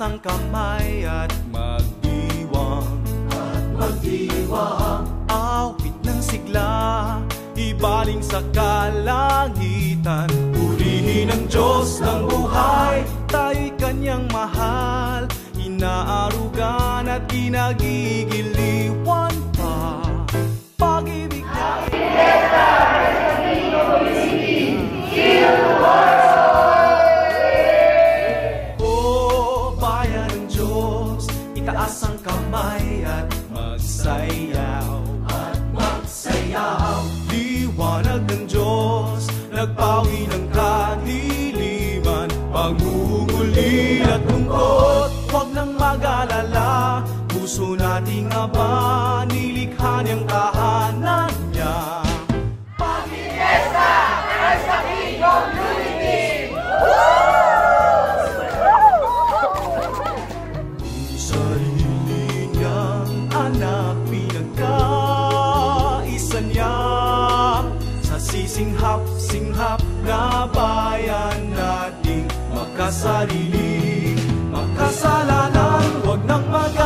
ang kamay at magdiwang. Awit ng sigla, ibaling sa kalangitan. Purihin ang Diyos ng buhay, tayo'y kanyang mahal. Inaarugan at kinagigiliwan pa. Pag-ibig na O bayan ng Diyos, itaas ang kamay at magsayaw. Liwanag ng Diyos, nagpawi ng kadiliman. Pangungulil at lungkot, huwag nang mag-alala. Puso nating Ama, nilikha niyang tahanan niya. Pag-fiesta, Christ the King of Unity! Sarili niyang anak, pinagkaisa niya. Sa sisinghap-singhap na bayan nating makasarili. Makasalanan, huwag nang mag